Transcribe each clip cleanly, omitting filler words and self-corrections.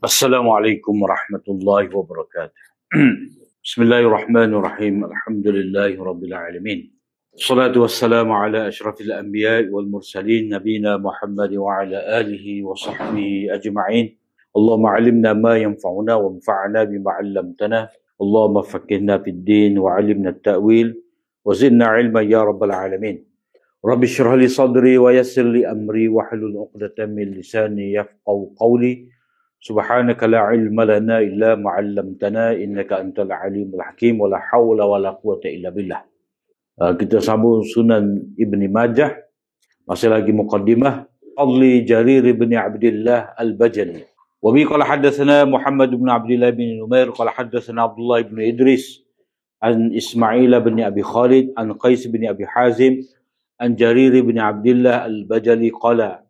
Assalamualaikum warahmatullahi wabarakatuh. Bismillahirrahmanirrahim. Alhamdulillahi rabbil alamin. Wassalatu wassalamu ala asyrafil anbiya wal mursalin nabina Muhammad wa ala alihi wa sahbihi ajma'in. Allahumma 'allimna ma yanfa'una wa anfa'na bima 'allamtana. Allahumma faqqihna fid din wa 'allimna at-ta'wil wa zidna 'ilman ya rabbal alamin. Rabbi shrah li sadri wa yassir li amri wa hlul 'uqdatam min lisani yafqahu qawli. Subhanaka la ilma lana illa ma 'allamtana innaka antal alimul hakim wa la haula wa la quwwata illa billah. Kita sambung Sunan Ibni Majah, masih lagi muqaddimah Fadli Jarir bin Abdullah Al-Bajali. Wa bi qala hadatsana Muhammad bin Abdullah bin Numair qala hadatsana Abdullah bin Idris an Ismail bin Abi Khalid an Qais bin Abi Hazim an Jarir bin Abdullah Al-Bajali qala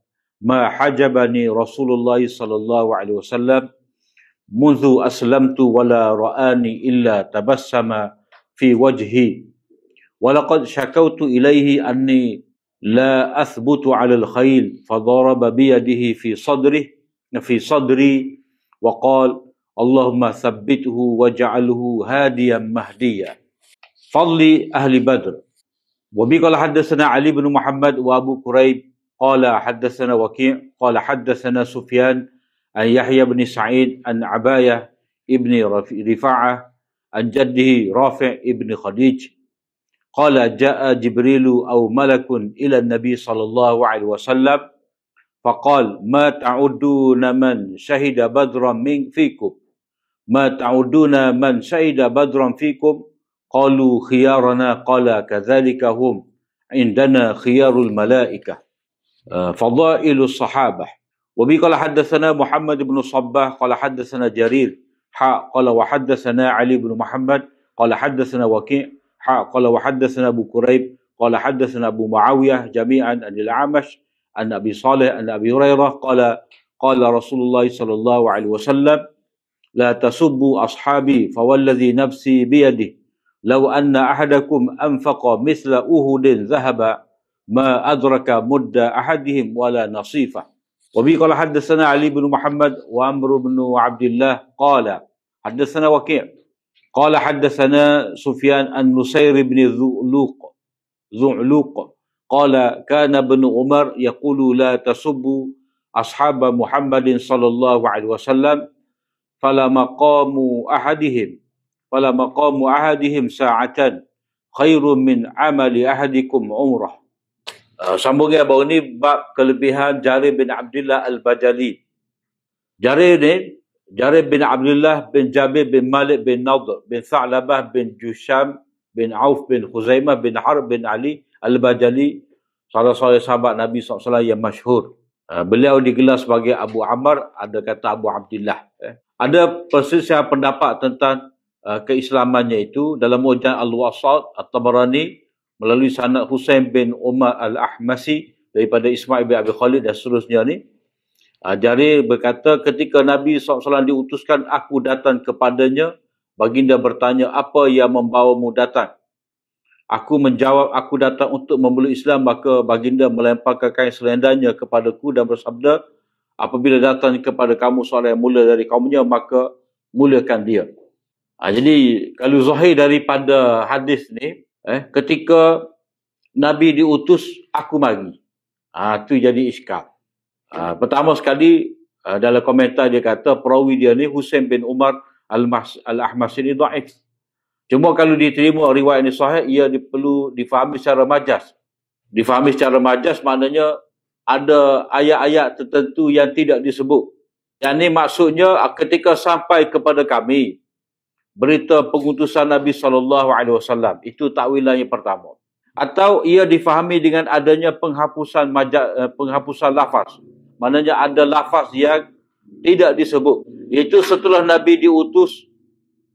ما حجبني رسول الله صلى الله عليه وسلم منذ أسلمت ولا رآني إلا تبسم في وجهي ولقد شكوت إليه أني لا أثبت على الخيل فضرب بيده في صدري وقال اللهم ثبته واجعله هاديا مهديا. فضل أهل بدر. وبه قال حدثنا علي بن محمد وأبو كريب قال حدثنا وكيع قال حدثنا سفيان عن يحيى بن سعيد عن عباية ابن رفاعة عن جده رافع ابن خديج قال جاء جبريل أو ملك إلى النبي صلى الله عليه وسلم فقال ما تعدون من شهد بدرا فيكم ما تعدون من شهد بدرا فيكم قالوا خيارنا قال كذلك هم عندنا خيار الملائكة. فضائل الصحابة. وبه قال حدثنا محمد بن صباح قال حدثنا جرير قال وحدثنا علي بن محمد قال حدثنا وكيع قال وحدثنا أبو كريب قال حدثنا أبو معاوية جميعا عن الأعمش عن أبي صالح عن أبي هريرة قال رسول الله صلى الله عليه وسلم لا تسبوا أصحابي فوالذي نفسي بيده لو أن أحدكم أنفق مثل أهد ذهب ما أدرك مد أحدهم ولا نصيفه. وبه قال حدثنا علي بن محمد وعمرو بن عبد الله قال حدثنا وكيع قال حدثنا سفيان عن نصير بن ذعلوق قال كان ابن عمر يقول لا تسبوا أصحاب محمد صلى الله عليه وسلم فلا مقام أحدهم ساعة خير من عمل أحدكم عمره. Sambungnya bahawa ini bab kelebihan Jarir bin Abdullah Al-Bajali. Jarir bin Abdullah bin Jabir bin Malik bin Nadr bin Tha'labah bin Jusham bin Auf bin Khuzaimah bin Harb bin Ali Al-Bajali, salah seorang sahabat Nabi SAW yang masyhur. Beliau digelar sebagai Abu Ammar, ada kata Abu Abdullah. Ada perselisihan pendapat tentang keislamannya itu dalam Mu'jam Al-Wasat At-Tabarani melalui sanad Husain bin Umar Al-Ahmasi daripada Ismail bin Abi Khalid dan seterusnya ni. Jarir berkata, ketika Nabi SAW diutuskan, aku datang kepadanya. Baginda bertanya, apa yang membawamu datang? Aku menjawab, aku datang untuk memeluk Islam. Maka baginda melemparkan kain selendangnya kepadaku dan bersabda, apabila datang kepada kamu seorang yang mulia dari kaumnya, maka muliakan dia. Jadi kalau zahir daripada hadis ni, ketika Nabi diutus, aku mari. Itu jadi iskal. Pertama sekali, dalam komentar dia kata, perawi dia ni Husain bin Umar Al-Ahmasi ni dhaif. Cuma kalau diterima riwayat ini sahih, ia perlu difahami secara majas. Difahami secara majas maknanya ada ayat-ayat tertentu yang tidak disebut. Yang ni maksudnya ketika sampai kepada kami berita pengutusan Nabi SAW, itu takwilan yang pertama. Atau ia difahami dengan adanya penghapusan lafaz. Maknanya ada lafaz yang tidak disebut. Itu setelah Nabi diutus,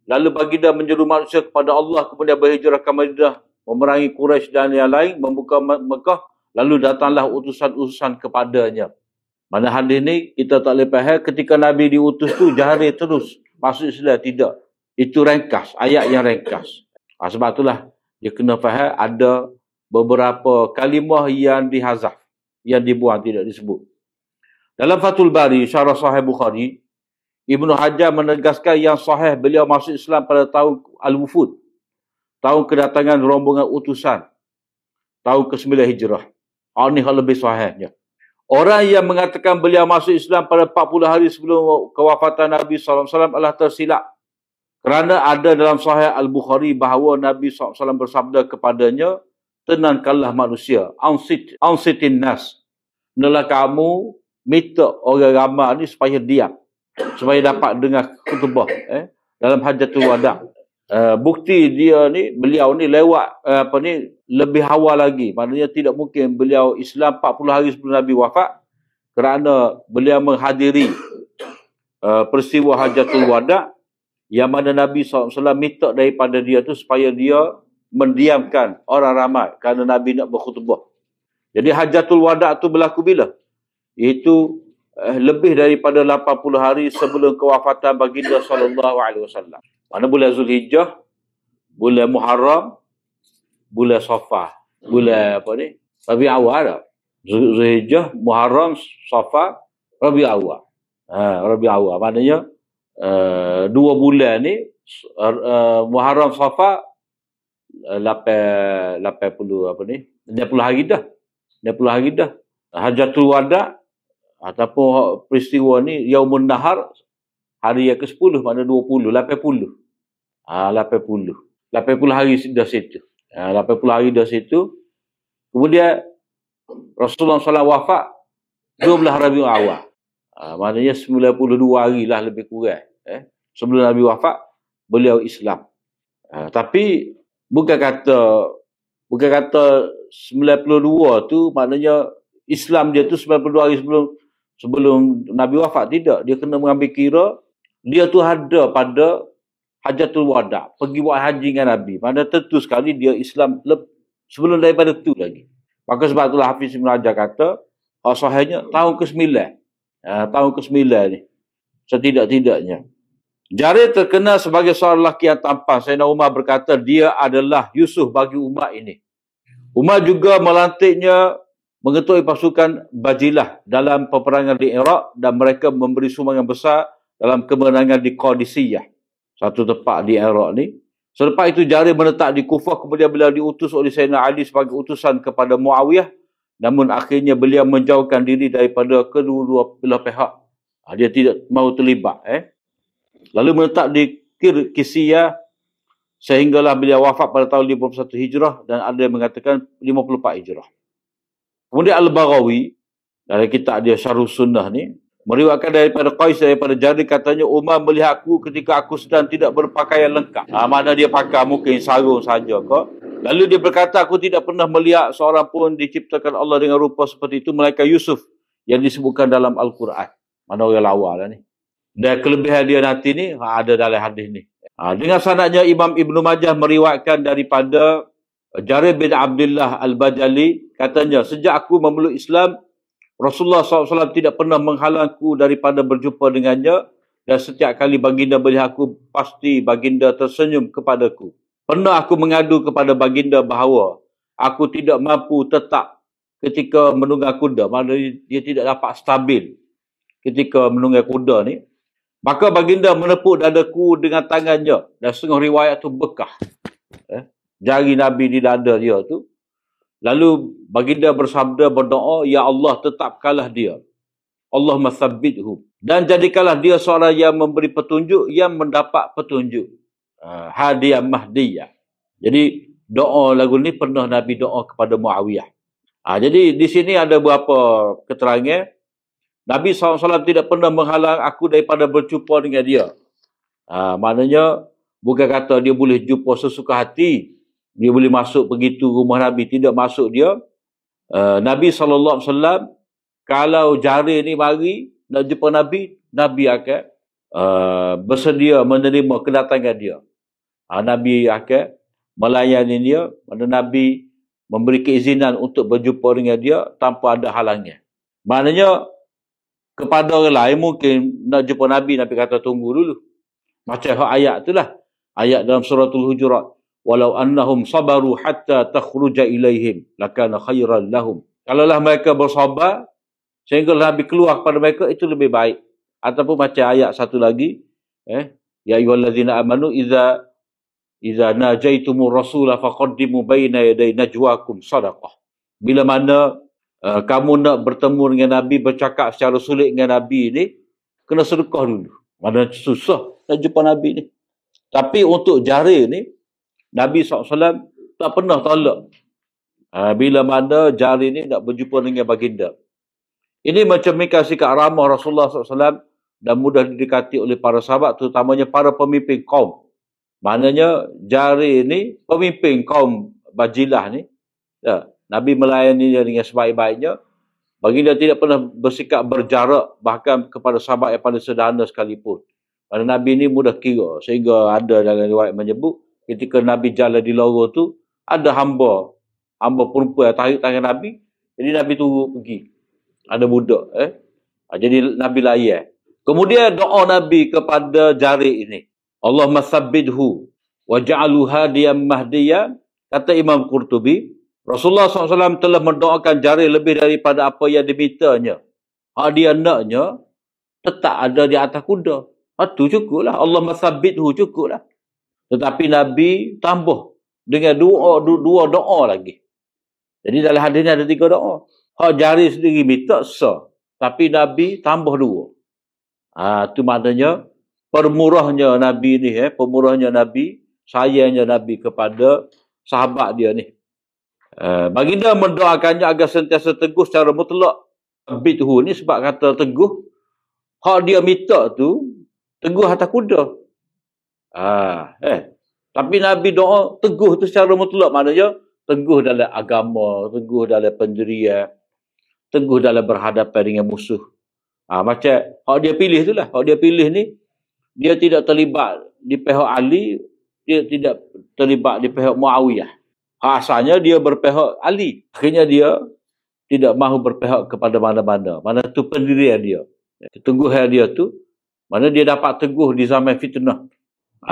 lalu baginda menyeru manusia kepada Allah, kemudian berhijrah ke Madinah, memerangi Quraisy dan yang lain, membuka Mekah, lalu datanglah utusan-utusan kepadanya. Mana hadis ni kita tak boleh faham ketika Nabi diutus tu Jarir terus masuk Islam, tidak. Itu ringkas, ayat yang ringkas. Sebab itulah dia kena faham ada beberapa kalimah yang dihazaf, yang dibuang, tidak disebut. Dalam Fathul Bari, Syarah Sahih Bukhari, Ibnu Hajar menegaskan yang sahih beliau masuk Islam pada tahun Al-Wufud, tahun kedatangan rombongan utusan, tahun ke-9 Hijrah. Ini hal lebih sahihnya. Orang yang mengatakan beliau masuk Islam pada 40 hari sebelum kewafatan Nabi SAW adalah tersilap. Kerana ada dalam Sahih Al-Bukhari bahawa Nabi SAW bersabda kepadanya, tenangkanlah manusia, ansitin nas. Hendaklah kamu minta orang ramai ni supaya diam, supaya dapat dengar khutbah dalam Hajatul Wada'. Bukti dia ni, beliau ni lewat lebih awal lagi. Maknanya tidak mungkin beliau Islam 40 hari sebelum Nabi wafat, kerana beliau menghadiri peristiwa Hajatul Wada' yang mana Nabi SAW minta daripada dia tu supaya dia mendiamkan orang ramai kerana Nabi nak berkhutbah. Jadi Hajatul Wada' tu berlaku bila? Iaitu lebih daripada 80 hari sebelum kewafatan baginda SAW. Mana bulan Zulhijjah, bulan Muharram, bulan Safar, bulan apa ni? Rabi' Awal dah. Zulhijjah, Muharram, Safar, Rabi' Awal. Rabi' Awal. Maknanya 2 bulan ni, Muharram, Safar, 80 apa ni? 60 hari dah. 60 hari dah. Hajatul Wada' ataupun peristiwa ni Yaumun Nahar, hari yang ke-10, makna 20, 80. 80 hari dah situ. 80 hari dah situ. Kemudian Rasulullah SAW wafat 12 Rabiul Awal. Maknanya 92 hari lah lebih kurang. Sebelum Nabi wafat, beliau Islam. Tapi bukan kata 92 tu maknanya Islam dia tu 92 hari sebelum Nabi wafat. Tidak. Dia kena mengambil kira dia tu ada pada Hajatul Wada', pergi buat haji dengan Nabi. Mana tentu sekali dia Islam sebelum daripada tu lagi. Maka sebab itulah Hafiz Ibn Hajar kata, sahihnya tahun ke-9. Tahun ke-9 ni. Setidak-tidaknya. Jarir terkenal sebagai seorang lelaki yang tampan. Sayyidina Umar berkata, dia adalah Yusuf bagi umat ini. Umar juga melantiknya mengetuai pasukan Bajilah dalam peperangan di Iraq, dan mereka memberi sumbangan besar dalam kemenangan di Qadisiyah, satu tempat di Iraq ni. Selepas itu Jarir menetap di Kufah, kemudian beliau diutus oleh Sayyidina Ali sebagai utusan kepada Muawiyah, namun akhirnya beliau menjauhkan diri daripada kedua-dua belah pihak. Dia tidak mahu terlibat. Lalu menetap di Kisiyah sehinggalah beliau wafat pada tahun 51 Hijrah, dan ada yang mengatakan 54 Hijrah. Kemudian Al-Baghawi dalam kitab dia Syarh Sunnah ni meriwayatkan daripada Qais daripada Jarir, katanya Umar melihat aku ketika aku sedang tidak berpakaian lengkap. Mana dia pakai mungkin sarung saja ke. Lalu dia berkata, aku tidak pernah melihat seorang pun diciptakan Allah dengan rupa seperti itu melainkan Yusuf yang disebutkan dalam Al-Quran. Mana orang lawa lah ni. Dan kelebihan dia nanti ni ada dalam hadis ni. Dengan sanadnya Imam Ibn Majah meriwayatkan daripada Jarir bin Abdullah Al-Bajali, katanya, sejak aku memeluk Islam, Rasulullah SAW tidak pernah menghalangku daripada berjumpa dengannya, dan setiap kali baginda melihat aku, pasti baginda tersenyum kepadaku. Pernah aku mengadu kepada baginda bahawa aku tidak mampu tetap ketika menunggang kuda. Maksudnya dia tidak dapat stabil ketika menunggang kuda ni. Maka baginda menepuk dadaku dengan tangannya, dan setengah riwayat tu bekah jari Nabi di dada dia tu. Lalu baginda bersabda, berdoa, ya Allah, tetapkanlah dia, Allahumma tsabbithu, dan jadikanlah dia seorang yang memberi petunjuk, yang mendapat petunjuk, hadiah mahdiyah. Jadi doa lagu ni pernah Nabi doa kepada Muawiyah. Jadi di sini ada beberapa keterangan. Nabi SAW tidak pernah menghalang aku daripada berjumpa dengan dia. Maknanya bukan kata dia boleh jumpa sesuka hati, dia boleh masuk begitu rumah Nabi. Tidak masuk dia. Nabi SAW, kalau Jarir ni mari nak jumpa Nabi, Nabi akan bersedia menerima kedatangan dia. Nabi akan melayani dia. Mana Nabi memberi keizinan untuk berjumpa dengan dia tanpa ada halangan. Maknanya kepada orang lain mungkin nak jumpa Nabi, Nabi kata tunggu dulu. Macam ayat itulah. Ayat dalam suratul Hujurat. Walau annahum sabaru hatta takhruja ilaihim lakana khairan lahum. Kalaulah mereka bersabar sehingga Nabi keluar kepada mereka, itu lebih baik. Ataupun macam ayat satu lagi, ya ayyuhallazina amanu idza najaitumur rasula faqaddimu baina yaday najwakum sadaqah. Bila mana kamu nak bertemu dengan Nabi, bercakap secara sulit dengan Nabi ni, kena sedekah dulu. Mana susah nak jumpa Nabi ni. Tapi untuk jari ni, Nabi SAW tak pernah tolak. Bila mana jari ni nak berjumpa dengan baginda. Ini mencerminkan sikap ramah Rasulullah SAW dan mudah didekati oleh para sahabat, terutamanya para pemimpin kaum. Maknanya jari ni, pemimpin kaum Bajilah ni, Nabi melayani dia dengan sebaik-baiknya. Baginda tidak pernah bersikap berjarak bahkan kepada sahabat yang paling sederhana sekalipun. Kerana Nabi ni mudah kira. Sehingga ada dalam riwayat menyebut, ketika Nabi jalan di lorong tu, ada hamba perempuan yang tarik tangan Nabi. Jadi Nabi tunggu pergi. Ada budak. Jadi Nabi layan. Kemudian doa Nabi kepada jari ini. Allahumma sabbidhu waj'alhu hadiyan mahdiyan. Kata Imam Qurtubi, Rasulullah SAW telah mendoakan jari lebih daripada apa yang dimintanya. Hak dia naknya tetap ada di atas kuda. Itu cukuplah. Allahumma sabbidhu cukuplah. Tetapi Nabi tambah dengan dua doa lagi. Jadi dalam hadis ni ada 3 doa. Hak jari sendiri minta sah. Tapi Nabi tambah 2. Itu maknanya pemurahnya Nabi ni, pemurahnya Nabi, sayangnya Nabi kepada sahabat dia ni. Baginda mendoakannya agar sentiasa teguh secara mutlak. Bidhu ni sebab kata teguh, hak dia minta tu teguh atas kuda. Tapi Nabi doa teguh tu secara mutlak, maknanya teguh dalam agama, teguh dalam pendirian, teguh dalam berhadapan dengan musuh. Macam hak dia pilih tu lah. Hak dia pilih ni, dia tidak terlibat di pihak Ali, dia tidak terlibat di pihak Muawiyah. Asalnya dia berpihak Ali. Akhirnya dia tidak mahu berpihak kepada mana-mana. Mana tu pendirian dia. Keteguhan dia tu, mana dia dapat teguh di zaman fitnah.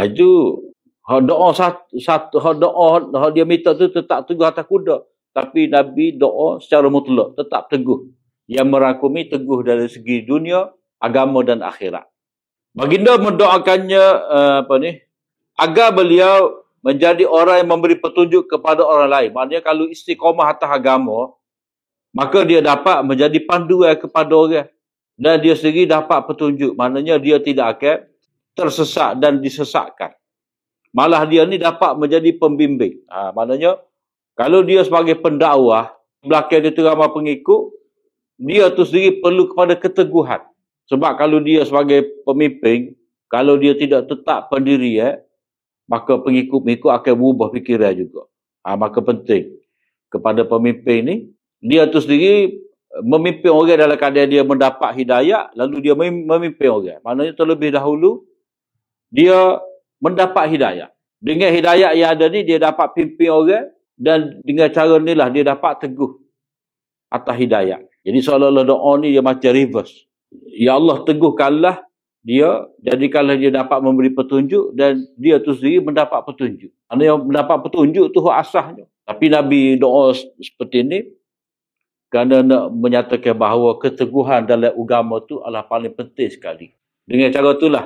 Itu hak doa hak dia minta tu tetap teguh atas kuda. Tapi Nabi doa secara mutlak, tetap teguh. Yang merangkumi teguh dari segi dunia, agama dan akhirat. Baginda mendoakannya agar beliau menjadi orang yang memberi petunjuk kepada orang lain. Maknanya kalau istiqamah atas agama, maka dia dapat menjadi panduan kepada orang. Dan dia sendiri dapat petunjuk. Maknanya dia tidak akan tersesat dan disesatkan. Malah dia ni dapat menjadi pembimbing. Maknanya kalau dia sebagai pendakwah, belakang dia tu ramai pengikut, dia tu sendiri perlu kepada keteguhan. Sebab kalau dia sebagai pemimpin, kalau dia tidak tetap pendiri, maka pengikut-pengikut akan berubah fikiran juga. Maka penting kepada pemimpin ni, dia tu sendiri memimpin orang dalam keadaan dia mendapat hidayah, lalu dia memimpin orang. Maknanya terlebih dahulu, dia mendapat hidayah. Dengan hidayah yang ada ni, dia dapat pimpin orang, dan dengan cara ni lah dia dapat teguh atas hidayah. Jadi seolah-olah doa ni dia macam reverse. Ya Allah, teguhkanlah dia, jadikanlah dia dapat memberi petunjuk dan dia tu sendiri mendapat petunjuk. Kerana yang mendapat petunjuk tu asasnya. Tapi Nabi doa seperti ini kerana nak menyatakan bahawa keteguhan dalam agama tu adalah paling penting sekali. Dengan cara itulah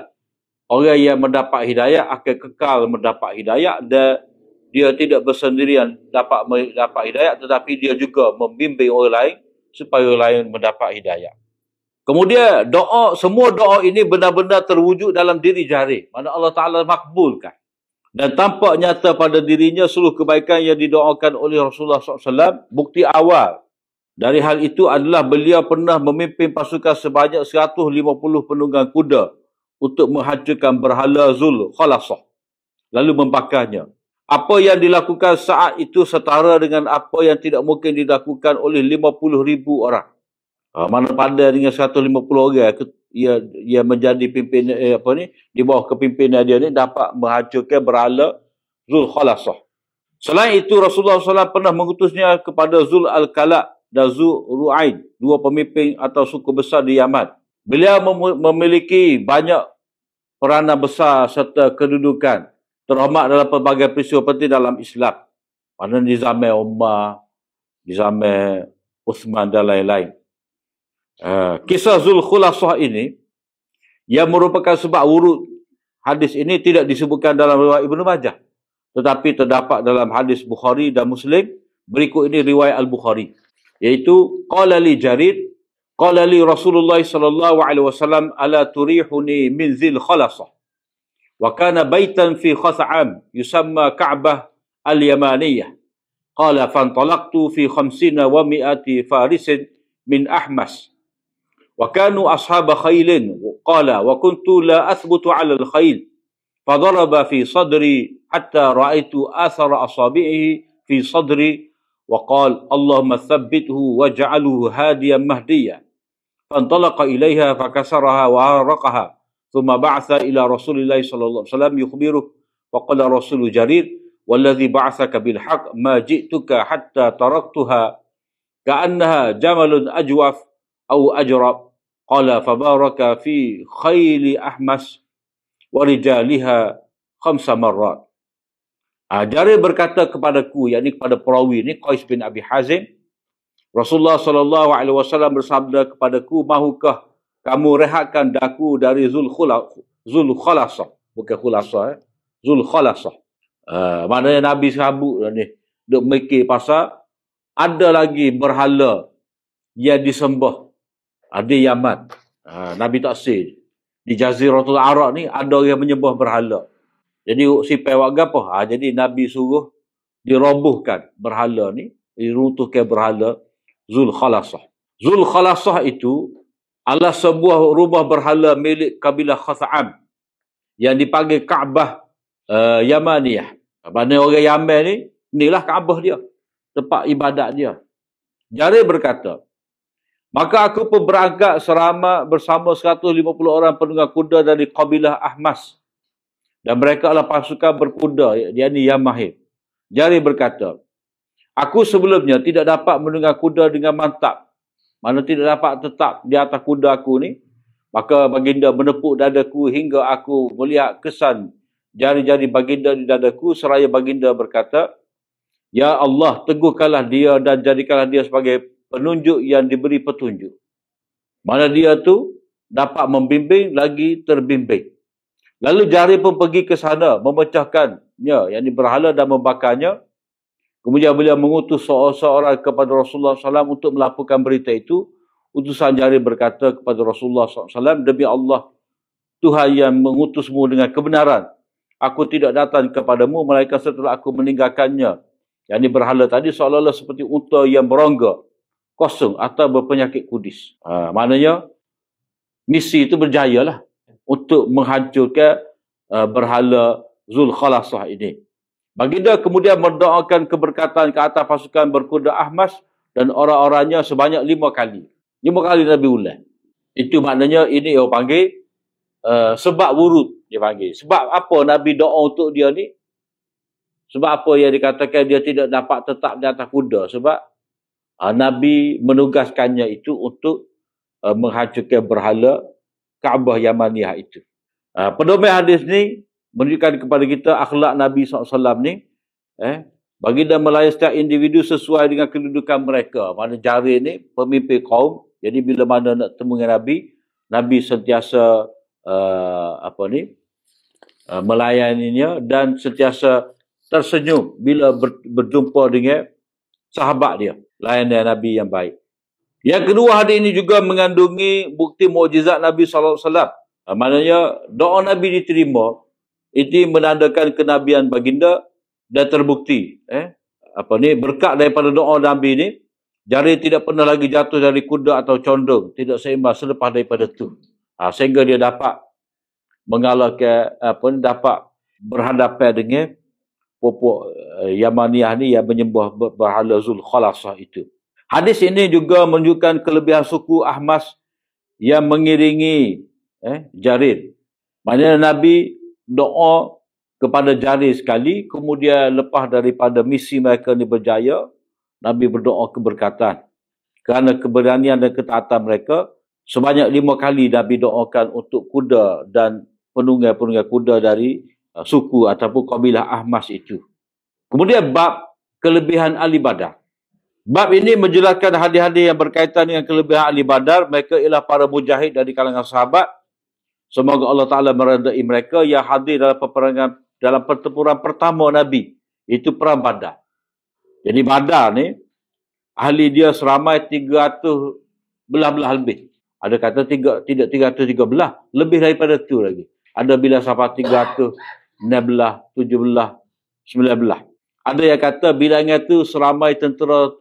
orang yang mendapat hidayah akan kekal mendapat hidayah dan dia tidak bersendirian dapat hidayah, tetapi dia juga membimbing orang lain supaya orang lain mendapat hidayah. Kemudian semua doa ini benar-benar terwujud dalam diri jari. Mana Allah Ta'ala makbulkan. Dan tampak nyata pada dirinya seluruh kebaikan yang didoakan oleh Rasulullah SAW. Bukti awal dari hal itu adalah beliau pernah memimpin pasukan sebanyak 150 penunggang kuda untuk menghancurkan berhala Zul Khalasah, lalu membakarnya. Apa yang dilakukan saat itu setara dengan apa yang tidak mungkin dilakukan oleh 50,000 orang. Mana pada dengan 150 orang ia menjadi pimpin di bawah kepimpinan dia ni dapat menghancurkan berhala Zul Khalasah. Selain itu Rasulullah SAW pernah mengutusnya kepada Zul Al-Kala dan Zul Ru'ain, 2 pemimpin atau suku besar di Yaman. Beliau memiliki banyak peranan besar serta kedudukan terhormat dalam pelbagai peristiwa penting dalam Islam. Mana di zaman Umar, di zaman Uthman dan lain-lain. Kisah Zul Khalasah ini Yang merupakan sebab wurud hadis ini tidak disebutkan dalam riwayat Ibnu Majah, tetapi terdapat dalam hadis Bukhari dan Muslim. Berikut ini riwayat Al-Bukhari, iaitu qala li Jarir, qala li Rasulullah sallallahu alaihi wasallam, ala turihuni min zil khalasah, wa kana baitan fi Khas'am yusamma Ka'bah al-Yamaniyah. Qala fantalaqtu fi 50 wa 100 farisin min Ahmas, wa kanu ashab khailin. Qala wa kuntu la athbutu 'ala al-khail, fadaraba fi sadri hatta ra'aitu athara asabi'ihi fi sadri, wa qala Allahumma thabbithu waj'alhu hadiyan mahdiyan. Fantalaqa ilaiha fakasaraha wa haraqaha, thumma ba'atha ila Rasulillah sallallahu alaihi wasallam yukhbiruhu, wa qala Rasul Jarir, والذي بعثك بالحق ما جئتك حتى تركتها كأنها جمل أجوف أو أجرب. قال فبارك في خيل أحمس ورجالها 5 مرات. Jarir berkata kepadaku, yakni kepada perawi ni, Qais bin Abi Hazim, Rasulullah sallallahu alaihi wasallam bersabda kepadaku, mahukah kamu rehatkan daku dari Zul Khalasah, bukan Khulasah, Zul Khalasah. Maknanya Nabi sabuk ni, duk mikir pasal ada lagi berhala yang disembah di Yaman. Nabi taksir di Jaziratul Arab ni ada orang menyembah berhala. Jadi sipai buat gapo? Jadi Nabi suruh dirobohkan berhala ni, diruntuhkan berhala Zul Khalasah. Zul Khalasah itu adalah sebuah rumah berhala milik kabilah Khas'am yang dipanggil Ka'bah Yamaniyah. Mana orang Yaman ni, inilah Kaabah dia, tempat ibadat dia. Jarir berkata, maka aku pun berangkat bersama 150 orang penunggang kuda dari kabilah Ahmas, dan mereka adalah pasukan berkuda, yakni Yamahim. Jarir berkata, aku sebelumnya tidak dapat menunggang kuda dengan mantap, mana tidak dapat tetap di atas kuda aku ni. Maka baginda menepuk dadaku hingga aku melihat kesan jari-jari baginda di dadaku, seraya baginda berkata, ya Allah, teguhkanlah dia dan jadikanlah dia sebagai penunjuk yang diberi petunjuk. Mana dia tu dapat membimbing lagi terbimbing. Lalu Jarir pun pergi ke sana memecahkannya, yakni berhala, dan membakarnya. Kemudian beliau mengutus seorang kepada Rasulullah SAW untuk melaporkan berita itu. Utusan Jarir berkata kepada Rasulullah SAW, demi Allah, Tuhan yang mengutusmu dengan kebenaran, aku tidak datang kepadamu melainkan setelah aku meninggalkannya. Yang ini berhala tadi seolah-olah seperti unta yang berongga, kosong atau berpenyakit kudis. Maknanya misi itu berjayalah untuk menghancurkan berhala Zul Khalasah ini. Baginda kemudian mendoakan keberkatan ke atas pasukan berkuda Ahmas dan orang-orangnya sebanyak 5 kali. 5 kali Nabi ulang. Itu maknanya ini yang panggil sebab wurud, dia panggil. Sebab apa Nabi doa untuk dia ni? Sebab apa yang dikatakan dia tidak dapat tetap di atas kuda? Sebab Nabi menugaskannya itu untuk menghancurkan berhala Kaabah Yamaniyah itu. Pedoman hadis ni menunjukkan kepada kita akhlak Nabi SAW ni. Baginda melayan setiap individu sesuai dengan kedudukan mereka. Mana Jarir ni pemimpin kaum. Jadi bila mana nak temu dengan Nabi, Nabi sentiasa melayaninya dan sentiasa tersenyum bila berjumpa dengan sahabat dia. Layanan Nabi yang baik. Yang kedua, hadis ini juga mengandungi bukti mukjizat Nabi SAW. Maknanya doa Nabi diterima, itu menandakan kenabian baginda dan terbukti. Berkat daripada doa Nabi ni, Jarir tidak pernah lagi jatuh dari kuda atau condong, tidak seimbang selepas daripada itu. Sehingga dia dapat mengalahkan, dapat berhadapan dengan pupuk Yamaniyah ni yang menyembah berhala Zul Khalasah itu. Hadis ini juga menunjukkan kelebihan suku Ahmas yang mengiringi Jarir. Maknanya Nabi doa kepada Jarir sekali, kemudian lepas daripada misi mereka ni berjaya, Nabi berdoa keberkatan. Kerana keberanian dan ketaatan mereka, sebanyak 5 kali Nabi doakan untuk kuda dan penunggang-penunggang kuda dari suku ataupun kabilah Ahmas itu. Kemudian bab kelebihan ahli Badar. Bab ini menjelaskan hadis-hadis yang berkaitan dengan kelebihan ahli Badar. Mereka ialah para mujahid dari kalangan sahabat. Semoga Allah Ta'ala meredai mereka yang hadir dalam peperangan, dalam pertempuran pertama Nabi. Itu Perang Badar. Jadi Badar ni, ahli dia seramai 300 belah-belah lebih. Ada kata tidak 313, lebih daripada tu lagi. Ada bila sampai 300, 16, 17, 19. Ada yang kata bilangan tu seramai tentera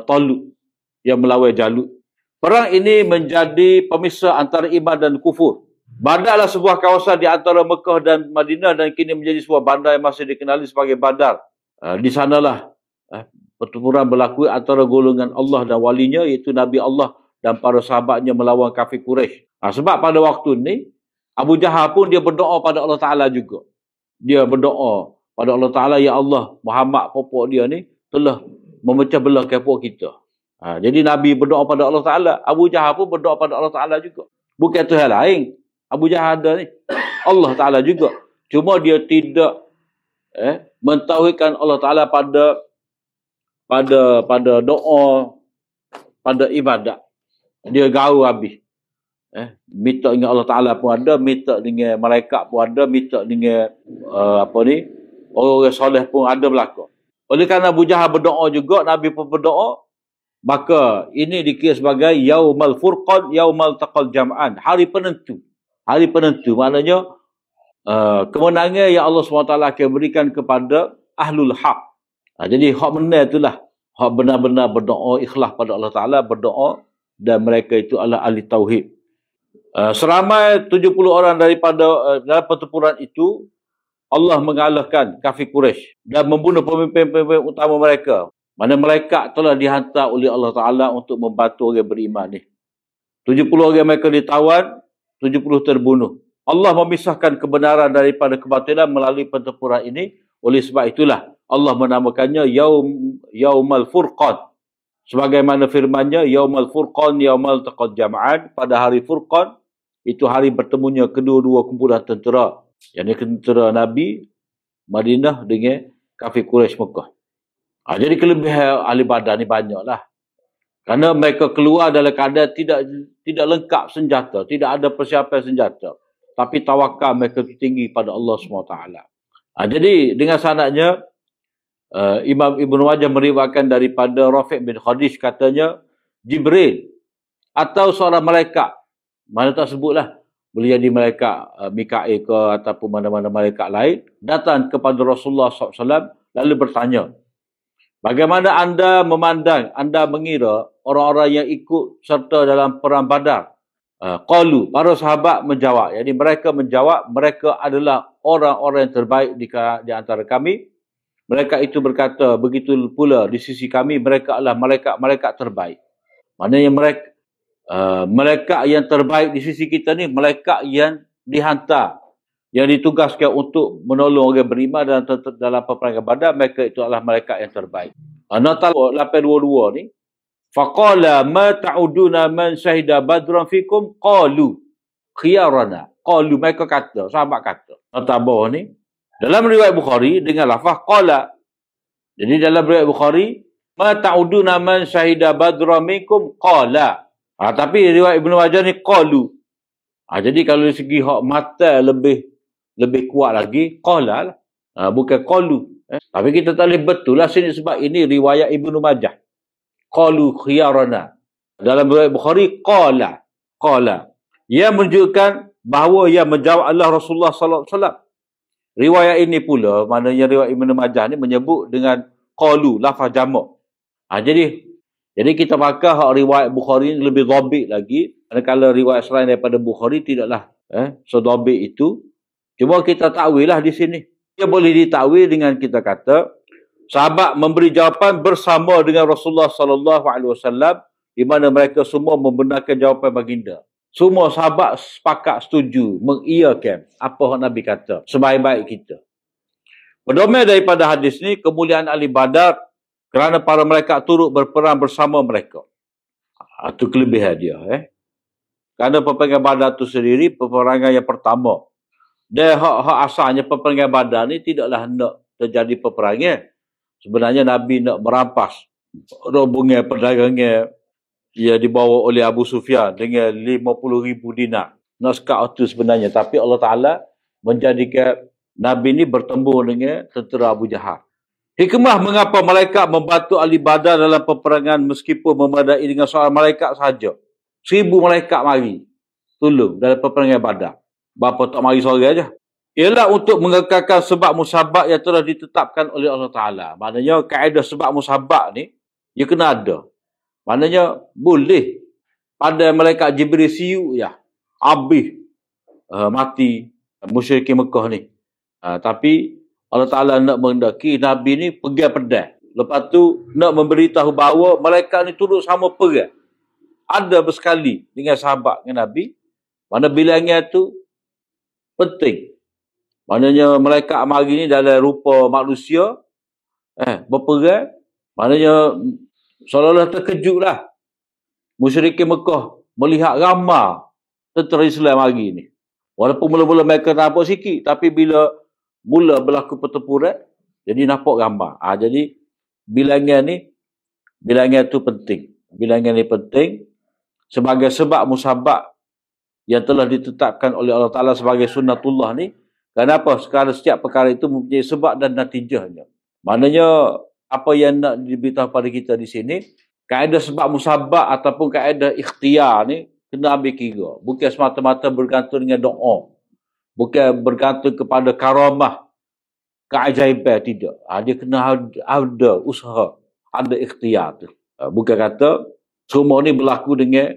Talut yang melawan Jalut. Perang ini menjadi pemisah antara iman dan kufur. Badar adalah sebuah kawasan di antara Mekah dan Madinah dan kini menjadi sebuah bandar yang masih dikenali sebagai Badar. Di sanalah pertempuran berlaku antara golongan Allah dan walinya, iaitu Nabi Allah dan para sahabatnya melawan kafir Quraisy. Sebab pada waktu ni, Abu Jahal pun dia berdoa pada Allah Ta'ala juga. Dia berdoa pada Allah Ta'ala, ya Allah, Muhammad popok dia ni telah memecah belah kafir kita. Jadi Nabi berdoa pada Allah Ta'ala, Abu Jahal pun berdoa pada Allah Ta'ala juga. Bukan Tuhan lain. Abu Jahal ada ni. Allah Ta'ala juga. Cuma dia tidak mentauhidkan Allah Ta'ala pada doa, pada ibadat. Dia gaul habis. Minta dengan Allah Ta'ala pun ada, minta dengan malaikat pun ada, minta dengan orang-orang soleh pun ada berlaku. Oleh kerana Abu Jahal berdoa juga, Nabi pun berdoa, maka ini dikira sebagai Yaumal Furqan, Yaumal Taqal Jam'an. Hari penentu. Hari penentu maknanya kemenangan yang Allah SWT akan berikan kepada Ahlul Haq. Jadi hak benar itulah. Hak benar-benar berdoa, ikhlas pada Allah Ta'ala, berdoa, dan mereka itu adalah ahli tauhid. Seramai 70 orang daripada dalam pertempuran itu, Allah mengalahkan kafir Quraisy dan membunuh pemimpin-pemimpin utama mereka. Mana malaikat telah dihantar oleh Allah Ta'ala untuk membantu orang beriman ni. 70 orang mereka ditawan, 70 terbunuh. Allah memisahkan kebenaran daripada kebatilan melalui pertempuran ini. Oleh sebab itulah Allah menamakannya Yaumal Furqan. Sebagaimana firman-Nya, Yaumal Furqan, Yaumal Taqal Jam'an. Pada hari Furqan, itu hari bertemunya kedua-dua kumpulan tentera. Yang ini tentera Nabi Madinah dengan kafir Quraisy Mekah. Jadi kelebihan ahli Badar ni banyaklah. Kerana mereka keluar dalam keadaan tidak lengkap senjata, tidak ada persiapan senjata. Tapi tawakal mereka tinggi pada Allah SWT. Jadi dengan sanadnya, Imam Ibn Majah meriwayatkan daripada Rafiq bin Khadij, katanya Jibril atau seorang malaikat, mana tak sebutlah, boleh jadi malaikat Mikail ke ataupun mana-mana malaikat lain, datang kepada Rasulullah SAW lalu bertanya, bagaimana anda memandang, anda mengira orang-orang yang ikut serta dalam perang Badar? Qalu, para sahabat menjawab, jadi mereka menjawab, mereka adalah orang-orang yang terbaik di antara kami. Mereka itu berkata, begitu pula di sisi kami, mereka adalah malaikat-malaikat terbaik. Maknanya malaikat yang terbaik di sisi kita ni, malaikat yang dihantar, yang ditugaskan untuk menolong orang beriman dalam peperangan Badar, mereka itu adalah malaikat yang terbaik. Nota 822 ni, faqala ma ta'uduna man syahida badran fikum qalu khiyarana. Qalu, mereka kata, sahabat kata. Nota bawah ni, dalam riwayat Bukhari dengan lafaz qala. Jadi dalam riwayat Bukhari, ma ta'uduna man syahida badran minkum qala. Tapi riwayat Ibnu Majah ni qalu. Jadi kalau dari segi hak mata lebih kuat lagi, qala lah. Bukan qalu. Tapi kita tak boleh betul lah sini sebab ini riwayat Ibnu Majah. Qalu khiyarana. Dalam riwayat Bukhari qala. Qala. Ia menunjukkan bahawa ia menjawab Allah Rasulullah sallallahu alaihi wasallam. Riwayat ini pula, maknanya riwayat Ibnu Majah ni menyebut dengan qalu, lafaz jamak. Jadi kita pakai hak riwayat Bukhari ni lebih dhabit lagi. Kalau riwayat selain daripada Bukhari tidaklah sedhabit itu. Cuma kita takwil lah di sini. Dia boleh ditakwil dengan kita kata sahabat memberi jawapan bersama dengan Rasulullah sallallahu alaihi wasallam, di mana mereka semua membenarkan jawapan baginda. Semua sahabat sepakat setuju, mengiyakan apa yang Nabi kata, sebaik-baik kita. Berdomen daripada hadis ni, kemuliaan ahli Badar kerana para malaikat turut berperang bersama mereka. Itu kelebihan dia. Kerana peperangan Badar itu sendiri, peperangan yang pertama. Dan hak asalnya peperangan Badar ni tidaklah nak terjadi peperangan. Sebenarnya Nabi nak merampas rombongan perdagangan yang dibawa oleh Abu Sufyan dengan 50,000 dinar. naskah itu sebenarnya. Tapi Allah Ta'ala menjadikan Nabi ini bertembur dengan tentera Abu Jahal. Hikmah mengapa malaikat membantu ahli Badar dalam peperangan meskipun memadai dengan seorang malaikat sahaja. 1000 malaikat mari tolong dalam peperangan Badar. Bapa tak mari seorang aja. Ialah untuk mengekalkan sebab musabak yang telah ditetapkan oleh Allah Ta'ala. Maknanya kaedah sebab musabak ni, dia kena ada. Maknanya boleh pada malaikat Jibril siu ya. Habis mati musyrikin Mekah ni. Tapi Allah Ta'ala nak menghendaki Nabi ni pergi pedang. Lepas tu nak memberitahu bahawa malaikat ni turut sama perang. Ada bersekali dengan sahabat dengan Nabi. Mana bilangan tu penting. Maknanya malaikat mari ni dalam rupa manusia berperang. Maknanya seolah-olah terkejutlah musyrikin Mekah melihat ramai tentera Islam hari ni. Walaupun mula-mula mereka nampak sikit, tapi bila mula berlaku pertempuran, jadi nampak ramai. Jadi bilangan tu penting. Bilangan ni penting sebagai sebab musabak yang telah ditetapkan oleh Allah Ta'ala sebagai sunnatullah ni. Kenapa? Sekarang setiap perkara itu mempunyai sebab dan natijahnya. Maknanya apa yang nak diberitahu pada kita di sini, kaedah sebab musabak ataupun kaedah ikhtiar ni kena ambil kira. Bukan semata-mata bergantung dengan doa. Bukan bergantung kepada karamah, keajaiban, tidak. Dia kena ada usaha, ada ikhtiar tu. Bukan kata semua ni berlaku dengan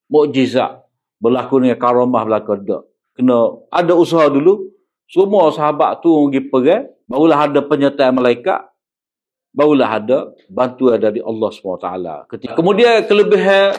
mukjizat, berlaku dengan karamah, berlaku tak. Kena ada usaha dulu. Semua sahabat tu pergi perang, barulah ada penyertaan malaikat, barulah ada bantuan dari Allah SWT. Kemudian kelebihan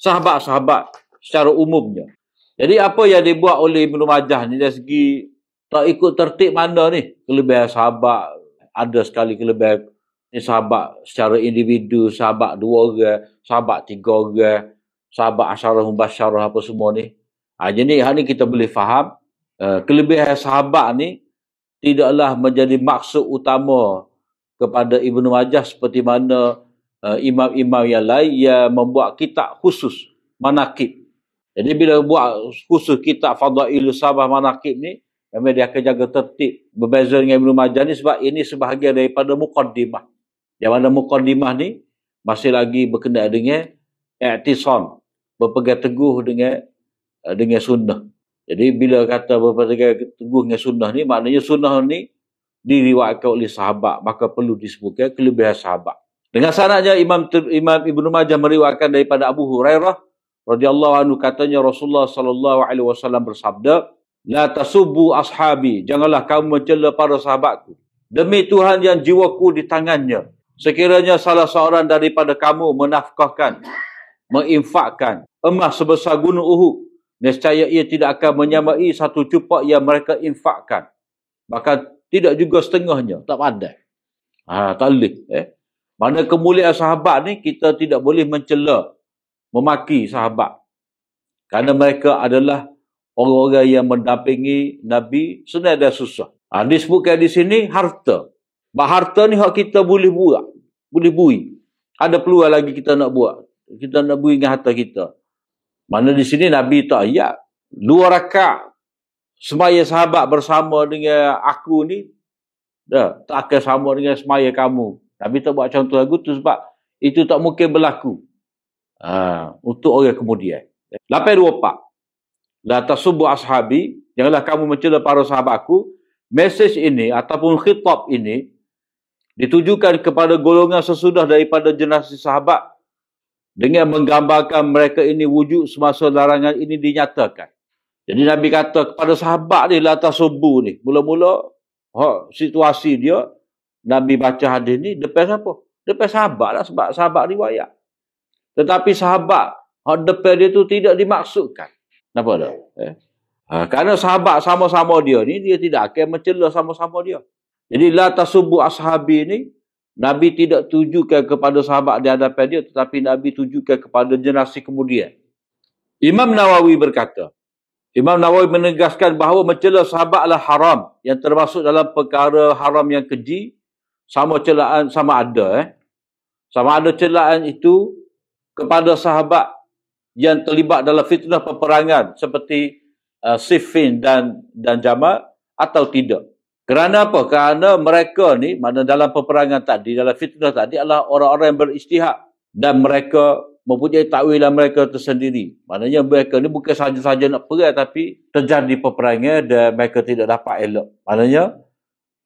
sahabat-sahabat secara umumnya. Jadi apa yang dibuat oleh Ibnu Majah ni dari segi tak ikut tertib mana ni? Kelebihan sahabat, ada sekali kelebihan ni sahabat secara individu, sahabat 2 orang, sahabat 3 orang, sahabat asyarah mubasyarah apa semua ni. Jadi hal ni kita boleh faham kelebihan sahabat ni tidaklah menjadi maksud utama kepada Ibnu Majah seperti mana imam-imam yang lain yang membuat kitab khusus manaqib. Jadi bila buat khusus kitab Fadailus Sahabah manaqib ni, memang dia akan jaga tertib. Berbeza dengan Ibnu Majah ni sebab ini sebahagian daripada muqaddimah. Yang mana muqaddimah ni masih lagi berkenaan dengan i'tisam, berpegang teguh dengan sunnah. Jadi bila kata berpegang teguh dengan sunnah ni, maknanya sunnah ni diriwayatkan oleh sahabat, maka perlu disebutkan kelebihan sahabat. Dengan sanadnya Imam Ibnu Majah meriwayatkan daripada Abu Hurairah radhiyallahu anhu, katanya Rasulullah sallallahu alaihi wasallam bersabda, "La tasubbu ashabi, janganlah kamu mencela para sahabatku. Demi Tuhan yang jiwaku di tangannya, sekiranya salah seorang daripada kamu menafkahkan, menginfakkan emas sebesar gunung Uhud, nescaya ia tidak akan menyamai satu cupak yang mereka infakkan. Bahkan tidak juga setengahnya." Tak pandai. Tak boleh. Mana kemuliaan sahabat ni, kita tidak boleh mencela, memaki sahabat. Kerana mereka adalah orang-orang yang mendampingi Nabi senang dan susah. Disebutkan di sini harta. Harta ni hak kita boleh buat. Boleh bui. Ada peluang lagi kita nak buat. Kita nak bui dengan harta kita. Mana di sini Nabi tak ayat. 2 rakaat semaya sahabat bersama dengan aku ni, tak akan sama dengan semaya kamu. Nabi tak buat contoh lagu tu sebab itu tak mungkin berlaku untuk orang kemudian. 824. La tasubbu ashabi, janganlah kamu mencela para sahabatku. Mesej ini ataupun khitab ini ditujukan kepada golongan sesudah daripada generasi sahabat dengan menggambarkan mereka ini wujud semasa larangan ini dinyatakan. Jadi Nabi kata kepada sahabat ni, la tasubbu ni. Mula-mula situasi dia, Nabi baca hadis ni depan siapa? Depan sahabat lah, sebab sahabat riwayat. Tetapi sahabat depan dia tu tidak dimaksudkan. Kenapa tak? Kerana sahabat sama-sama dia ni, dia tidak akan mencela sama-sama dia. Jadi la tasubbu ashabi ni, Nabi tidak tujukan kepada sahabat di hadapan dia, tetapi Nabi tujukan kepada generasi kemudian. Imam Nawawi berkata, Imam Nawawi menegaskan bahawa mencela sahabat adalah haram, yang termasuk dalam perkara haram yang keji. Sama celaan, sama ada. Sama ada celaan itu kepada sahabat yang terlibat dalam fitnah peperangan seperti Siffin dan Jamal atau tidak. Kerana apa? Kerana mereka ni, mana dalam peperangan tadi, dalam fitnah tadi adalah orang-orang yang beristihad dan mereka mempunyai takwilan mereka tersendiri. Maknanya mereka ni bukan sahaja-sahaja nak perang, tapi terjadi peperangan dan mereka tidak dapat elok. Maknanya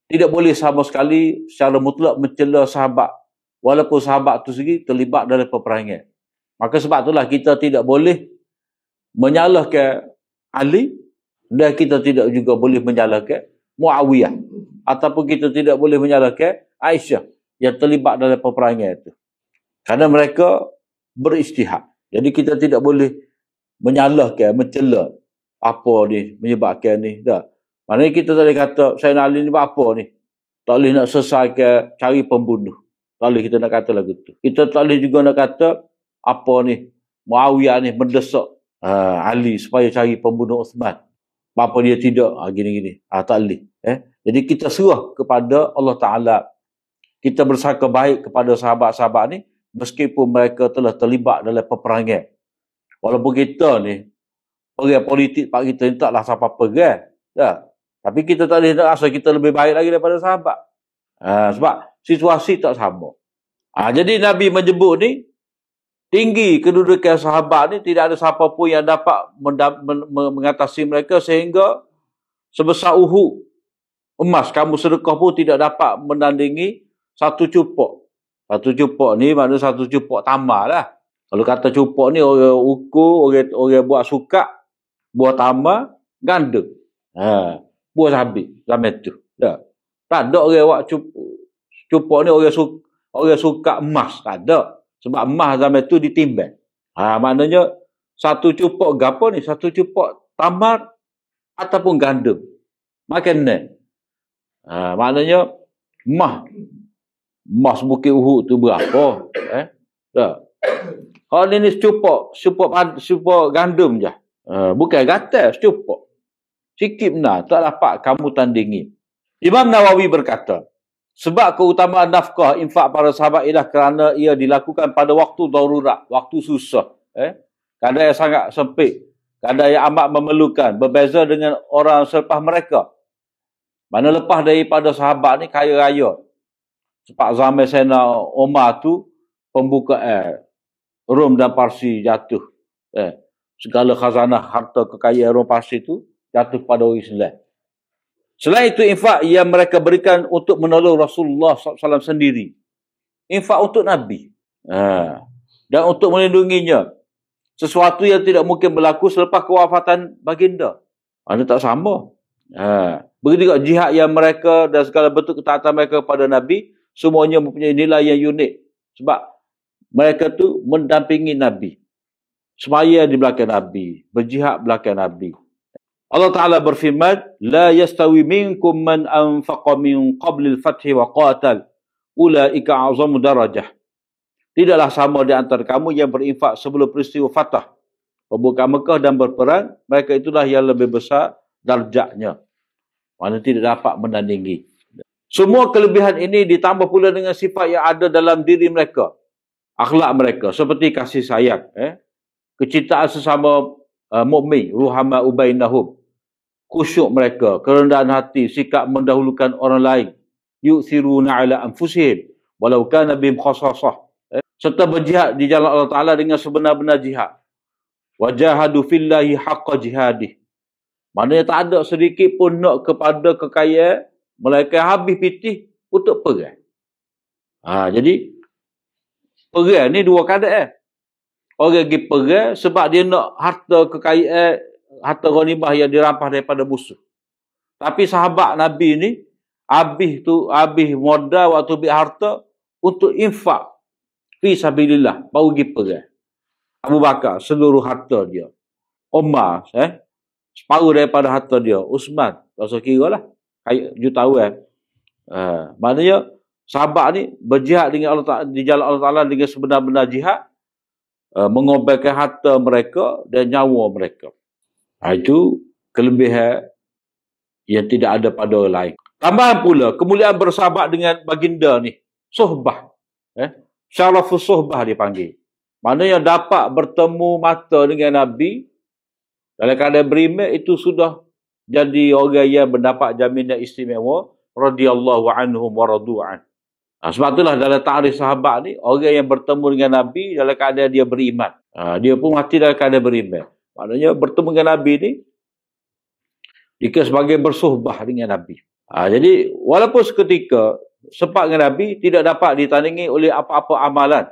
tidak boleh sama sekali secara mutlak mencela sahabat walaupun sahabat tu sendiri terlibat dalam peperangan. Maka sebab itulah kita tidak boleh menyalahkan Ali dan kita tidak juga boleh menyalahkan Muawiyah, ataupun kita tidak boleh menyalahkan Aisyah yang terlibat dalam peperangan itu. Kerana mereka beristihad. Jadi kita tidak boleh menyalahkan, mencela apa ni, menyebabkan ni. Dah. Maknanya kita tak boleh kata, Sayyidina Ali ni buat apa ni? Tak boleh nak selesaikan cari pembunuh. Tak boleh kita nak kata lagu tu. Kita tak boleh juga nak kata, apa ni, Muawiyah ni mendesak Ali supaya cari pembunuh Uthman. Apa dia tidak? Gini-gini. Tak boleh. Jadi kita serah kepada Allah Ta'ala. Kita bersangka baik kepada sahabat-sahabat ni, meskipun mereka telah terlibat dalam peperangan. Walaupun kita ni, orang politik pak kita ni taklah siapa perang. Tapi kita tak boleh nak rasa kita lebih baik lagi daripada sahabat. Sebab situasi tak sama. Jadi Nabi menyebut ni, tinggi kedudukan sahabat ni, tidak ada siapa pun yang dapat mengatasi mereka sehingga sebesar Uhud emas kamu sedekah pun tidak dapat menandingi satu cupok. Satu cupok ni maknanya satu cupok tamar lah. Kalau kata cupok ni orang ukur, orang buat sukak, buah tamar, ganda. Buah sabit zaman tu. Tak ada orang buat cupok ni orang sukak emas. Tak ada. Sebab emas zaman tu ditimbang. Maknanya satu cupok gapo ni? Satu cupok tamar ataupun gandum. Makan ni. Maknanya emas Bukit Uhud tu berapa? Kalau ni cupok gandum je. Bukan gatal, cupok. Sikit benar, tak dapat kamu tandingi. Imam Nawawi berkata, sebab keutamaan nafkah infak para sahabat ialah kerana ia dilakukan pada waktu darurat, waktu susah. Kadang yang sangat sempit, kadang yang amat memerlukan, berbeza dengan orang selepas mereka. Mana lepas daripada sahabat ni kaya raya. Sebab zaman Sayyidina Umar tu, pembukaan Rom dan Parsi jatuh. Segala khazanah harta kekayaan Rom Parsi tu jatuh pada orang Islam. Selain itu, infak yang mereka berikan untuk menolong Rasulullah SAW sendiri. Infak untuk Nabi. Dan untuk melindunginya. Sesuatu yang tidak mungkin berlaku selepas kewafatan baginda. Ini tak sama. Begitu juga jihad yang mereka dan segala bentuk ketaatan mereka kepada Nabi, semuanya mempunyai nilai yang unik. Sebab mereka tu mendampingi Nabi. Semaya di belakang Nabi. Berjihad belakang Nabi. Allah Ta'ala berfirman, La yastawi minkum man anfaqa min qablil fathi wa qatal, ulaika a'zamu darajah. Tidaklah sama di antara kamu yang berinfak sebelum peristiwa Fatah, pembukaan Mekah dan berperang, mereka itulah yang lebih besar darjatnya. Mana tidak dapat menandingi. Semua kelebihan ini ditambah pula dengan sifat yang ada dalam diri mereka. Akhlak mereka, seperti kasih sayang, kecintaan sesama mukmin, ruhama ubainahum, khusyuk mereka, kerendahan hati, sikap mendahulukan orang lain, yu'thiruna ala anfusihim walau kana bihim khassasah, serta berjihad di jalan Allah Ta'ala dengan sebenar-benar jihad. Wajahadu fillahi haqqa jihadih. Maknanya tak ada sedikit pun nak kepada kekayaan, melainkan habis pitih untuk perang. Jadi perang ni dua keadaan. Orang pergi perang sebab dia nak harta kekayaan, harta ghanimah yang dirampas daripada musuh. Tapi sahabat Nabi ni habis modal waktu ambil harta untuk infak fi sabilillah, baru pergi perang. Abu Bakar seluruh harta dia. Umar separuh daripada harta dia. Uthman tak usah kira lah, jutawan. Maknanya sahabat ni berjihad dengan Allah Ta'ala, di jalan Allah Ta'ala dengan sebenar-benar jihad, mengorbankan harta mereka dan nyawa mereka. Itu kelebihan yang tidak ada pada orang lain. Tambahan pula, kemuliaan bersahabat dengan baginda ni, suhbah. Syarafus suhbah dipanggil. Maknanya dapat bertemu mata dengan Nabi dalam keadaan beriman, itu sudah jadi orang yang mendapat jaminan istimewa radhiyallahu anhum wa radu'an. Sebab itulah dalam ta'rif sahabat ni, orang yang bertemu dengan Nabi dalam keadaan dia beriman. Dia pun mati dalam keadaan beriman. Maknanya bertemu dengan Nabi ni dia sebagai bersuhbah dengan Nabi. Jadi walaupun seketika sempat dengan Nabi, tidak dapat ditandingi oleh apa-apa amalan.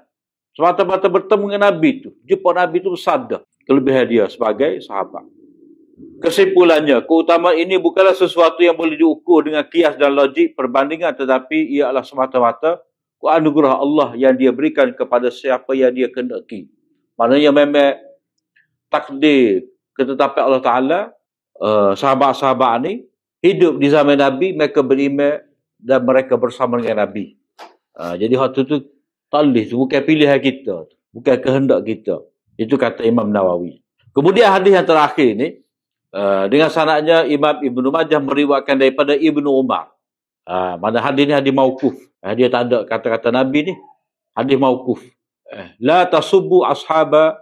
Semata-mata bertemu dengan Nabi tu, jumpa Nabi tu sadar kelebihan dia sebagai sahabat. Kesimpulannya, keutamaan ini bukanlah sesuatu yang boleh diukur dengan kias dan logik perbandingan, tetapi ia adalah semata-mata anugerah Allah yang dia berikan kepada siapa yang dia kehendaki. Maknanya memang takdir ketetapan Allah Ta'ala. Sahabat-sahabat ni hidup di zaman Nabi, mereka beriman dan mereka bersama dengan Nabi. Jadi waktu tu talih tu bukan pilihan kita, bukan kehendak kita. Itu kata Imam Nawawi. Kemudian hadis yang terakhir ni, dengan sanadnya Imam Ibnu Majah meriwayatkan daripada Ibnu Umar. Mana hadis ni hadis mauquf. Dia tak ada kata-kata Nabi ni. Hadis mauquf. La tasubbu ashaba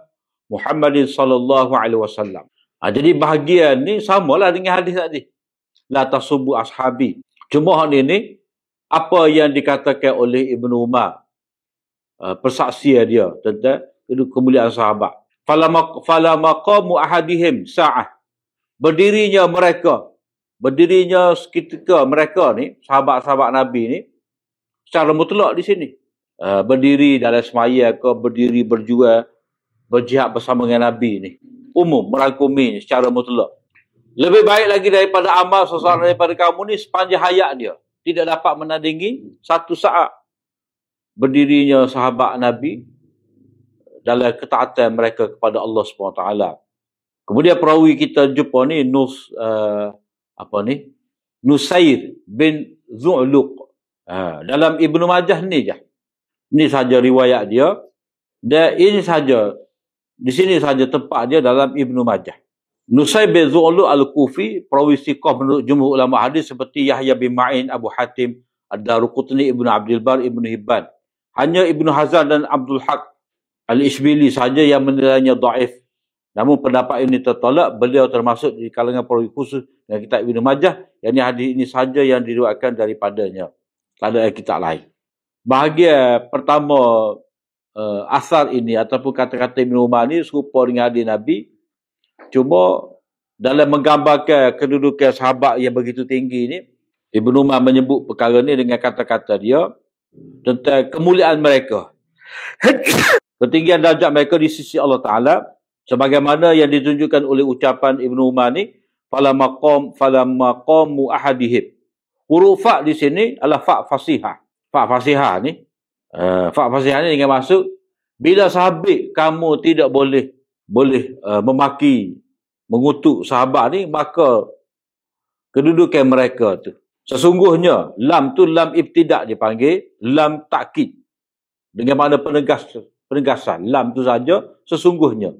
Muhammadin sallallahu alaihi wasallam. Jadi bahagian ni samalah dengan hadis tadi. La tasubbu ashabi. Cuma hadis ni apa yang dikatakan oleh Ibnu Umar, persaksian dia tentang kemuliaan sahabat. Fala maqamu ahadihim sa'ah. Berdirinya seketika mereka ni, sahabat-sahabat Nabi ni, secara mutlak di sini. Berdiri dalam semaya ke, berdiri berjuang, berjihad bersama dengan Nabi ni. Umum, merangkumi secara mutlak. Lebih baik lagi daripada amal seseorang daripada kamu ni sepanjang hayat dia. Tidak dapat menandingi satu saat berdirinya sahabat Nabi dalam ketaatan mereka kepada Allah SWT. Kemudian perawi kita jumpa ni Nusair bin Zu'luq. Dalam Ibnu Majah ni je. Ini saja riwayat dia. Dan ini saja, di sini saja tempat dia dalam Ibnu Majah. Nusair bin Zu'luq al-Kufi, perawi siqah menurut jumhur ulama hadis seperti Yahya bin Ma'in, Abu Hatim, Ad-Daruqutni, Ibnu Abdul Bar, Ibnu Hibban. Hanya Ibnu Hazan dan Abdul Haq Al-Ishbili saja yang menilainya dhaif. Namun pendapat ini tertolak, beliau termasuk di kalangan perawi khusus dengan kitab Ibnu Majah. Yang hadis ini saja yang diriwayatkan daripadanya. Tak ada kitab lain. Bahagian pertama asar ini ataupun kata-kata Ibnu Umar ni serupa dengan hadis Nabi. Cuma dalam menggambarkan kedudukan sahabat yang begitu tinggi ni, Ibnu Umar menyebut perkara ni dengan kata-kata dia tentang kemuliaan mereka. Ketinggian darjat mereka di sisi Allah Ta'ala, sebagaimana yang ditunjukkan oleh ucapan Ibnu Umar ni, fala maqamu ahadihim. Huruf fa di sini adalah fa fasihah. Fa fasihah ni, dengan maksud bila sahabat kamu tidak boleh memaki, mengutuk sahabat ni, maka kedudukan mereka tu. Sesungguhnya, lam tu lam ibtidak dipanggil, lam takkid. Dengan makna penegasan. Lam tu saja, sesungguhnya.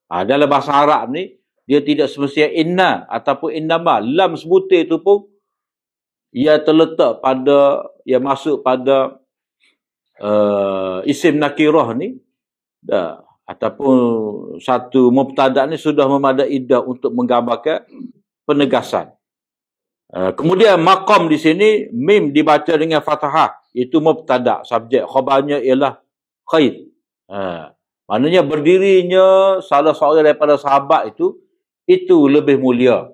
Dalam bahasa Arab ni, dia tidak semestinya inna ataupun innama. Lam sebutir tu pun, ia terletak pada, ia masuk pada isim nakirah ni, ataupun satu mubtada ni sudah memadai dah untuk menggambarkan penegasan. Kemudian maqam di sini mim dibaca dengan fathah, itu mubtada, subjek, khabarnya ialah khair. Maknanya berdirinya salah seorang daripada sahabat itu lebih mulia.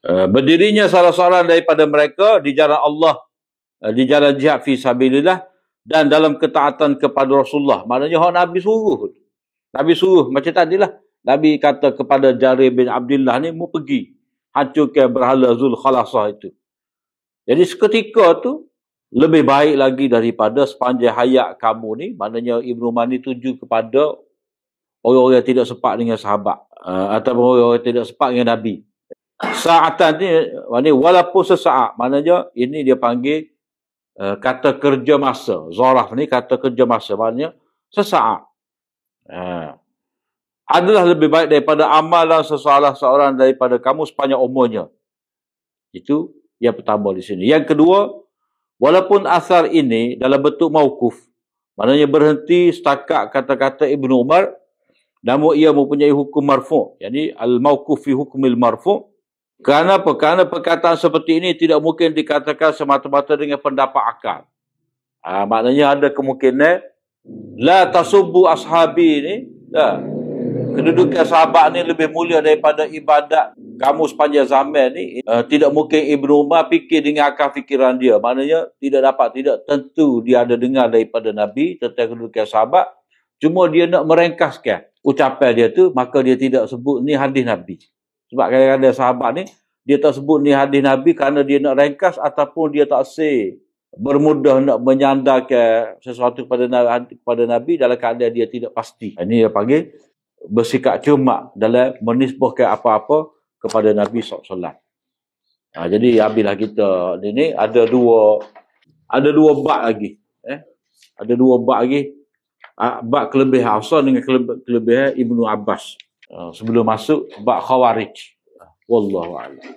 Berdirinya salah seorang daripada mereka di jalan Allah, di jalan jihad fi sabilillah dan dalam ketaatan kepada Rasulullah. Maknanya Nabi suruh. Nabi suruh macam tadilah. Nabi kata kepada Jarir bin Abdullah ni, mu pergi hancurkan berhala Zul Khalasah itu. Jadi seketika tu lebih baik lagi daripada sepanjang hayat kamu ni. Maknanya Ibnu Umar ni tuju kepada orang-orang yang tidak sepak dengan sahabat, ataupun orang-orang yang tidak sepak dengan Nabi. Saatan ni walaupun sesaat, maknanya ini dia panggil kata kerja masa. Zaraf ni kata kerja masa, maknanya sesaat. Adalah lebih baik daripada amalan seseorang daripada kamu sepanjang umurnya. Itu yang pertama di sini. Yang kedua, walaupun asar ini dalam bentuk mauquf, Maknanya berhenti setakat kata-kata Ibnu Umar, namun ia mempunyai hukum marfu'. Jadi al-mauquf fi hukmil marfu'. Kerana apa? Kerana perkataan seperti ini tidak mungkin dikatakan semata-mata dengan pendapat akal. Maknanya ada kemungkinan la tasubbu ashabi ni, kedudukan sahabat ni lebih mulia daripada ibadat kamu sepanjang zaman ni. Tidak mungkin Ibnu Umar fikir dengan akal fikiran dia. Maknanya tidak tentu dia ada dengar daripada Nabi tentang kedudukan sahabat. Cuma dia nak merengkaskan ucapan dia tu, maka dia tidak sebut ni hadis Nabi. Sebab kadang-kadang sahabat ni dia tak sebut ni hadis Nabi kerana dia nak ringkas ataupun dia tak bermudah nak menyandarkan sesuatu kepada Nabi dalam keadaan dia tidak pasti. Ini dia panggil bersikap cermat dalam menisbahkan apa-apa kepada Nabi SAW. Jadi habislah kita ni ada dua bab lagi. Ada dua bab lagi. Bab kelebihan Hafsah dengan kelebihan Ibnu Abbas. Sebelum masuk bab Khawarij. Wallahu a'lam.